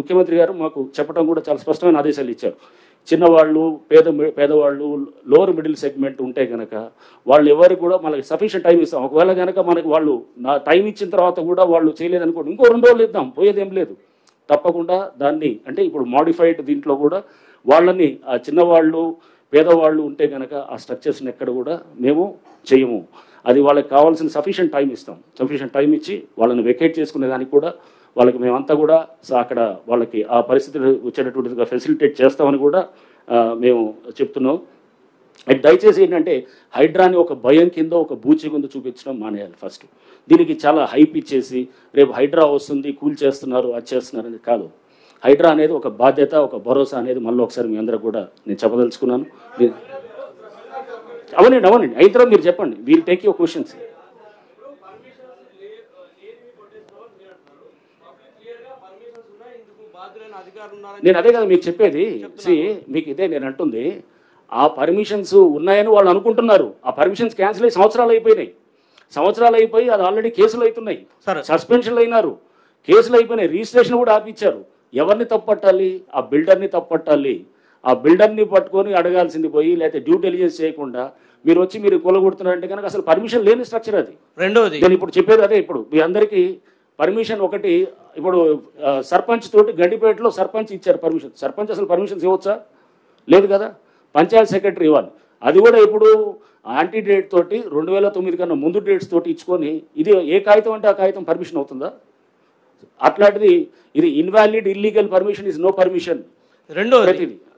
ముఖ్యమంత్రి గారు మాకు చెప్పడం కూడా చాలా స్పష్టమైన ఆదేశాలు ఇచ్చారు. చిన్నవాళ్ళు, పేదవాళ్ళు, లోవర్ మిడిల్ సెగ్మెంట్ ఉంటే కనుక వాళ్ళు ఎవరికి కూడా మనకి సఫిషియెంట్ టైం ఇస్తాం. ఒకవేళ కనుక మనకి వాళ్ళు నా టైం ఇచ్చిన తర్వాత కూడా వాళ్ళు చేయలేదనుకోండి, ఇంకో 2 రోజులు ఇద్దాం, పోయేదేం లేదు. తప్పకుండా దాన్ని అంటే ఇప్పుడు మాడిఫైడ్ దీంట్లో కూడా వాళ్ళని ఆ చిన్నవాళ్ళు, పేదవాళ్ళు ఉంటే కనుక ఆ స్ట్రక్చర్స్ని ఎక్కడ కూడా మేము చేయము. అది వాళ్ళకి కావాల్సిన సఫిషియెంట్ టైం ఇస్తాం. సఫిషియెంట్ టైం ఇచ్చి వాళ్ళని వెకేట్ చేసుకునే దానికి కూడా వాళ్ళకి మేమంతా కూడా అక్కడ వాళ్ళకి ఆ పరిస్థితులు వచ్చేటటువంటిగా ఫెసిలిటేట్ చేస్తామని కూడా మేము చెప్తున్నాం. అండ్ దయచేసి ఏంటంటే హైడ్రాని ఒక భయం కింద, ఒక బూచి కింద చూపించడం మానేయాలి. ఫస్ట్ దీనికి చాలా హైప్ ఇచ్చేసి రేపు హైడ్రా వస్తుంది, కూల్ చేస్తున్నారు, అది చేస్తున్నారు అనేది కాదు. హైడ్రా అనేది ఒక బాధ్యత, ఒక భరోసా అనేది మళ్ళీ ఒకసారి మీ అందరూ కూడా నేను చెప్పదలుచుకున్నాను. అవునండి అయిన తర్వాత మీరు చెప్పండి, వీల్ టేక్ యువర్ క్వశ్చన్స్. నేను అదే కదా మీకు చెప్పేది. మీకు ఇదే నేను అంటుంది, ఆ పర్మిషన్స్ ఉన్నాయని వాళ్ళు అనుకుంటున్నారు. ఆ పర్మిషన్స్ క్యాన్సిల్ అయ్యి సంవత్సరాలు అయిపోయి అది ఆల్రెడీ కేసులు అవుతున్నాయి, సస్పెన్షన్లు అయినారు, కేసులు అయిపోయినాయి, రిజిస్ట్రేషన్ కూడా ఆపించారు. ఎవరిని తప్పట్టాలి? ఆ బిల్డర్ని తప్పట్టాలి. ఆ బిల్డర్ని పట్టుకొని అడగాల్సింది పోయి, లేకపోతే డ్యూ డెలిజెన్స్ చేయకుండా మీరు వచ్చి మీరు కూలగొడుతున్నారంటే కనుక అసలు పర్మిషన్ లేని స్ట్రక్చర్ అది. రెండోది నేను ఇప్పుడు చెప్పేది అదే. ఇప్పుడు మీ అందరికీ పర్మిషన్ ఒకటి, ఇప్పుడు సర్పంచ్ తోటి గండిపేటలో సర్పంచ్ ఇచ్చారు పర్మిషన్. సర్పంచ్ అసలు పర్మిషన్స్ ఇవ్వచ్చా? లేదు కదా. పంచాయత్ సెక్రటరీ ఇవ్వాలి. అది కూడా ఇప్పుడు యాంటీ డేట్ తోటి 2009 కన్నా ముందు డేట్స్ తోటి ఇచ్చుకొని, ఇది ఏ కాగితం అంటే ఆ కాగితం పర్మిషన్ అవుతుందా? అట్లాంటిది ఇది invalid, illegal permission is no permission.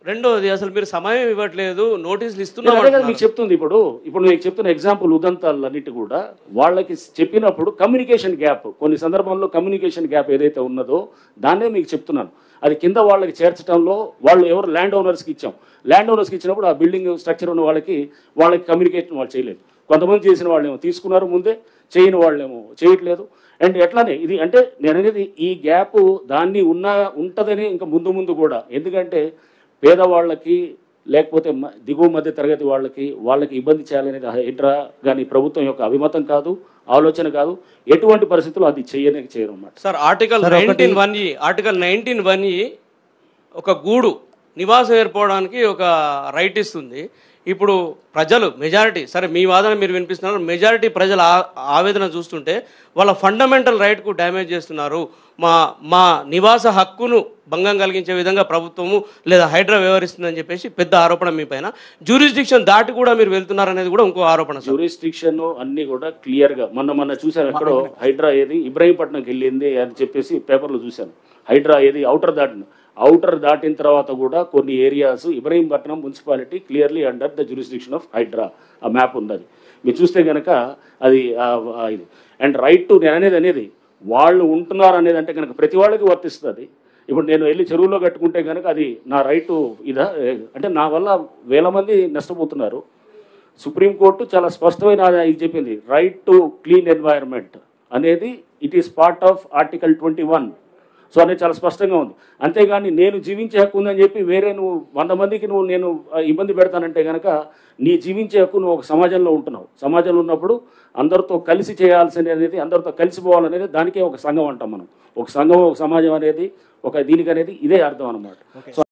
రెండోది అసలు మీరు సమయం ఇవ్వట్లేదు, నోటీసులు ఇస్తున్నారు. మీకు చెప్తుంది ఇప్పుడు మీకు చెప్తున్న ఎగ్జాంపుల్ ఉదంతాలన్నిటి కూడా వాళ్ళకి చెప్పినప్పుడు కమ్యూనికేషన్ గ్యాప్, కొన్ని సందర్భంలో కమ్యూనికేషన్ గ్యాప్ ఏదైతే ఉన్నదో దాన్నే మీకు చెప్తున్నాను. అది కింద వాళ్ళకి చేర్చడంలో వాళ్ళు ఎవరు ల్యాండ్ ఓనర్స్కి ఇచ్చాం. ల్యాండ్ ఓనర్స్కి ఇచ్చినప్పుడు ఆ బిల్డింగ్ స్ట్రక్చర్ ఉన్న వాళ్ళకి కమ్యూనికేషన్ వాళ్ళు చేయలేదు. కొంతమంది చేసిన వాళ్ళేమో తీసుకున్నారు ముందే, చేయని వాళ్ళేమో చేయట్లేదు. అండ్ ఎట్లానే ఇది అంటే నేను అనేది ఈ గ్యాప్ దాన్ని ఉంటుందని ఇంకా ముందు కూడా, ఎందుకంటే పేదవాళ్ళకి లేకపోతే దిగువ మధ్య తరగతి వాళ్ళకి ఇబ్బంది చేయాలనేది హైడ్రా కానీ ప్రభుత్వం యొక్క అభిమతం కాదు, ఆలోచన కాదు. ఎటువంటి పరిస్థితుల్లో అది చేయరు అన్నమాట. సార్ ఆర్టికల్ 19(1) ఒక గూడు నివాసం ఏర్పడడానికి ఒక రైట్ ఇస్తుంది. ఇప్పుడు ప్రజలు మెజారిటీ, సరే మీ వాదన మీరు వినిపిస్తున్నారు, మెజారిటీ ప్రజల ఆవేదన చూస్తుంటే వాళ్ళ ఫండమెంటల్ రైట్కు డ్యామేజ్ చేస్తున్నారు, మా నివాస హక్కును భంగం కలిగించే విధంగా ప్రభుత్వము లేదా హైడ్రా వ్యవహరిస్తుందని చెప్పేసి పెద్ద ఆరోపణ మీ పైన. జ్యూరిస్డిక్షన్ దాటి కూడా మీరు వెళ్తున్నారనేది కూడా ఇంకో ఆరోపణ. జ్యూరిస్డిక్షన్ అన్ని కూడా క్లియర్గా మొన్న చూశాను. ఎక్కడో హైడ్రా ఏది ఇబ్రహీంపట్నంకి వెళ్ళింది అని చెప్పేసి పేపర్లో చూశాను. హైడ్రా ఏది ఔటర్ దాటిన తర్వాత కూడా కొన్ని areas Ibrahimpatnam municipality clearly under the jurisdiction of HYDRAA. ఆ మ్యాప్ ఉంది, మీరు చూస్తే కనుక అది ఇది. అండ్ రైట్ టు నేను అనేది వాళ్ళు ఉంటున్నారు అనేది అంటే కనుక ప్రతి వాళ్ళకి వర్తిస్తుంది. ఇప్పుడు నేను వెళ్ళి చెరువులో కట్టుకుంటే కనుక అది నా రైటు ఇదా అంటే నా వల్ల వేల మంది నష్టపోతున్నారు. సుప్రీంకోర్టు చాలా స్పష్టమైన ఇది చెప్పింది, రైట్ టు క్లీన్ ఎన్వైరన్మెంట్ అనేది it is part of article 21. So అనేది చాలా స్పష్టంగా ఉంది. అంతేగాని నేను జీవించే హక్కు ఉందని చెప్పి వేరే నువ్వు 100 మందికి నేను ఇబ్బంది పెడతానంటే కనుక నీ జీవించే హక్కు నువ్వు ఒక సమాజంలో ఉంటున్నావు. సమాజంలో ఉన్నప్పుడు అందరితో కలిసి చేయాల్సింది అనేది, అందరితో కలిసిపోవాలనేది దానికే ఒక సంఘం అంటాం మనం. ఒక సంఘం, ఒక సమాజం అనేది, ఒక దీనికి అనేది ఇదే అర్థం అన్నమాట.